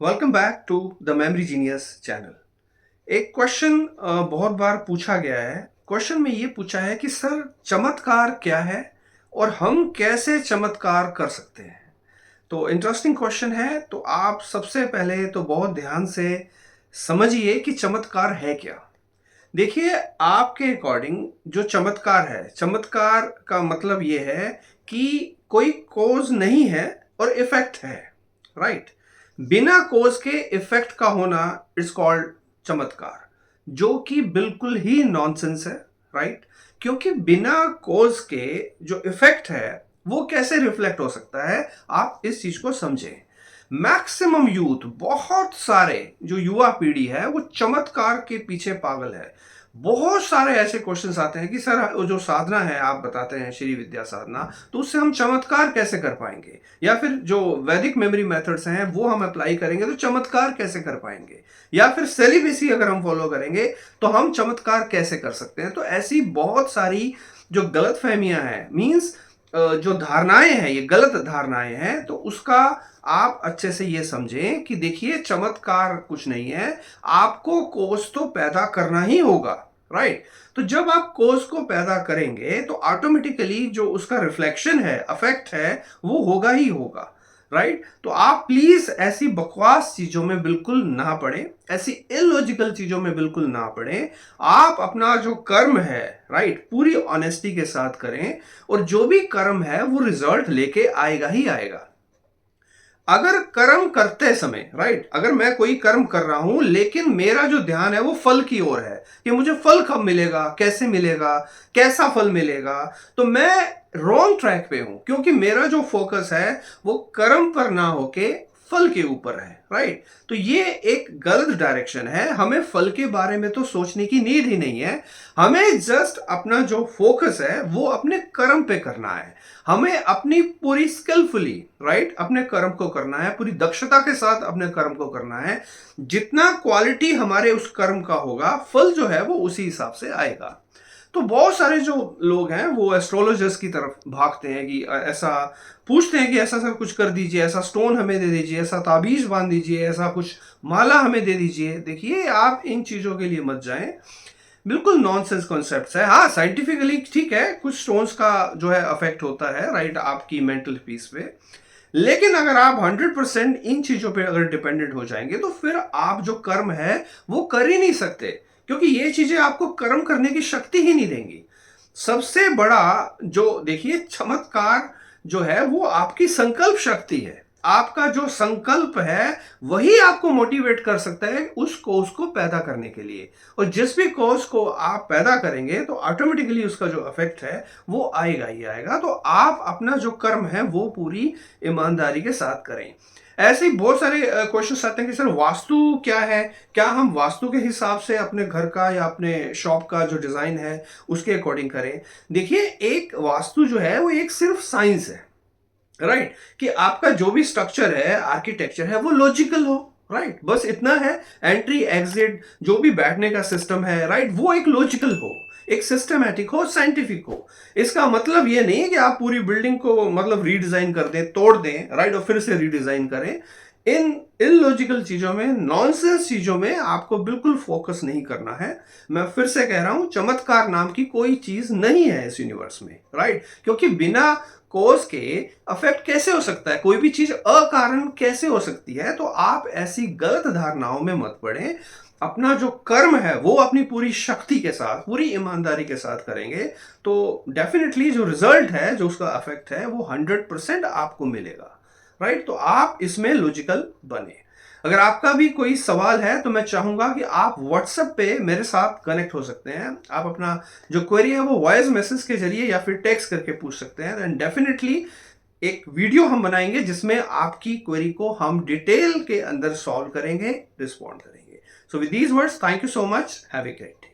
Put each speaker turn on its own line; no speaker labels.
Welcome back to the memory genius channel. एक question बहुत बार पूछा गया है। क्वेश्चन में ये पूछा है कि सर चमत्कार क्या है और हम कैसे चमत्कार कर सकते हैं। तो इंटरेस्टिंग क्वेश्चन है। तो आप सबसे पहले तो बहुत ध्यान से समझिए कि चमत्कार है क्या। देखिए, आपके अकॉर्डिंग जो चमत्कार है, चमत्कार का मतलब ये है कि कोई कॉज नहीं है और इफेक्ट है। राइट। बिना कॉज के इफेक्ट का होना इट्स कॉल्ड चमत्कार, जो कि बिल्कुल ही नॉनसेंस है। राइट। क्योंकि बिना कॉज के जो इफेक्ट है वो कैसे रिफ्लेक्ट हो सकता है, आप इस चीज को समझें। मैक्सिमम यूथ, बहुत सारे जो युवा पीढ़ी है वो चमत्कार के पीछे पागल है। बहुत सारे ऐसे क्वेश्चंस आते हैं कि सर वो जो साधना है आप बताते हैं श्री विद्या साधना, तो उससे हम चमत्कार कैसे कर पाएंगे, या फिर जो वैदिक मेमोरी मेथड्स हैं वो हम अप्लाई करेंगे तो चमत्कार कैसे कर पाएंगे, या फिर सेलिबेसी अगर हम फॉलो करेंगे तो हम चमत्कार कैसे कर सकते हैं। तो ऐसी बहुत सारी जो गलत फहमियां हैं, मीन्स जो धारणाएं हैं, ये गलत धारणाएं हैं। तो उसका आप अच्छे से ये समझें कि देखिए, चमत्कार कुछ नहीं है, आपको कोष तो पैदा करना ही होगा। राइट। तो जब आप कोष को पैदा करेंगे तो ऑटोमेटिकली जो उसका रिफ्लेक्शन है, अफेक्ट है, वो होगा ही होगा। राइट। तो आप प्लीज ऐसी बकवास चीजों में बिल्कुल ना पड़े, ऐसी इलॉजिकल चीजों में बिल्कुल ना पड़े। आप अपना जो कर्म है, राइट, पूरी ऑनेस्टी के साथ करें, और जो भी कर्म है वो रिजल्ट लेके आएगा ही आएगा। अगर कर्म करते समय, राइट, अगर मैं कोई कर्म कर रहा हूं लेकिन मेरा जो ध्यान है वो फल की ओर है कि मुझे फल कब मिलेगा, कैसे मिलेगा, कैसा फल मिलेगा, तो मैं रॉन्ग ट्रैक पे हूं, क्योंकि मेरा जो फोकस है वो कर्म पर ना होके फल के ऊपर है। राइट। तो ये एक गलत डायरेक्शन है। हमें फल के बारे में तो सोचने की नीड ही नहीं है। हमें जस्ट अपना जो फोकस है वो अपने कर्म पे करना है। हमें अपनी पूरी स्किलफुली, राइट, अपने कर्म को करना है, पूरी दक्षता के साथ अपने कर्म को करना है। जितना क्वालिटी हमारे उस कर्म का होगा, फल जो है वो उसी हिसाब से आएगा। तो बहुत सारे जो लोग हैं वो एस्ट्रोलॉजर्स की तरफ भागते हैं कि ऐसा पूछते हैं कि ऐसा सर कुछ कर दीजिए, ऐसा स्टोन हमें दे दीजिए, ऐसा ताबीज बांध दीजिए, ऐसा कुछ माला हमें दे दीजिए। देखिए, आप इन चीजों के लिए मत जाएं। बिल्कुल नॉनसेंस कॉन्सेप्ट्स है। हाँ, साइंटिफिकली ठीक है, कुछ स्टोन्स का जो है अफेक्ट होता है, राइट, आपकी मेंटल पीस पे। लेकिन अगर आप 100% इन चीजों पे अगर डिपेंडेंट हो जाएंगे तो फिर आप जो कर्म है वो कर ही नहीं सकते, क्योंकि ये चीजें आपको कर्म करने की शक्ति ही नहीं देंगी। सबसे बड़ा जो देखिए चमत्कार जो है वो आपकी संकल्प शक्ति है। आपका जो संकल्प है वही आपको मोटिवेट कर सकता है उस कोर्स को पैदा करने के लिए। और जिस भी कोर्स को आप पैदा करेंगे तो ऑटोमेटिकली उसका जो इफेक्ट है वो आएगा ही आएगा। तो आप अपना जो कर्म है वो पूरी ईमानदारी के साथ करें। ऐसे ही बहुत सारे क्वेश्चन आते हैं कि सर वास्तु क्या है, क्या हम वास्तु के हिसाब से अपने घर का या अपने शॉप का जो डिजाइन है उसके अकॉर्डिंग करें। देखिए, एक वास्तु जो है वो एक सिर्फ साइंस है। राइट। कि आपका जो भी स्ट्रक्चर है, आर्किटेक्चर है, वो लॉजिकल हो। राइट, बस इतना है। एंट्री एग्जिट, जो भी बैठने का सिस्टम है, राइट, वो एक लॉजिकल हो, एक सिस्टमैटिक हो, साइंटिफिक हो। इसका मतलब ये नहीं है कि आप पूरी बिल्डिंग को मतलब रीडिजाइन कर दें, तोड़ दें, राइट, और फिर से रीडिजाइन करें। इन इलॉजिकल चीजों में, नॉनसेंस चीजों में आपको बिल्कुल फोकस नहीं करना है। मैं फिर से कह रहा हूं, चमत्कार नाम की कोई चीज नहीं है इस यूनिवर्स में। राइट। क्योंकि बिना कोज के अफेक्ट कैसे हो सकता है, कोई भी चीज अकारण कैसे हो सकती है। तो आप ऐसी गलत धारणाओं में मत पड़े। अपना जो कर्म है वो अपनी पूरी शक्ति के साथ, पूरी ईमानदारी के साथ करेंगे तो डेफिनेटली जो रिजल्ट है, जो उसका इफेक्ट है, वो 100% आपको मिलेगा। राइट। तो आप इसमें लॉजिकल बने। अगर आपका भी कोई सवाल है तो मैं चाहूंगा कि आप व्हाट्सएप पे मेरे साथ कनेक्ट हो सकते हैं। आप अपना जो क्वेरी है वो वॉइस मैसेज के जरिए या फिर टेक्स्ट करके पूछ सकते हैं। एंड डेफिनेटली एक वीडियो हम बनाएंगे जिसमें आपकी क्वेरी को हम डिटेल के अंदर सॉल्व करेंगे, रिस्पॉन्ड करेंगे। So with these words, thank you so much, have a great day.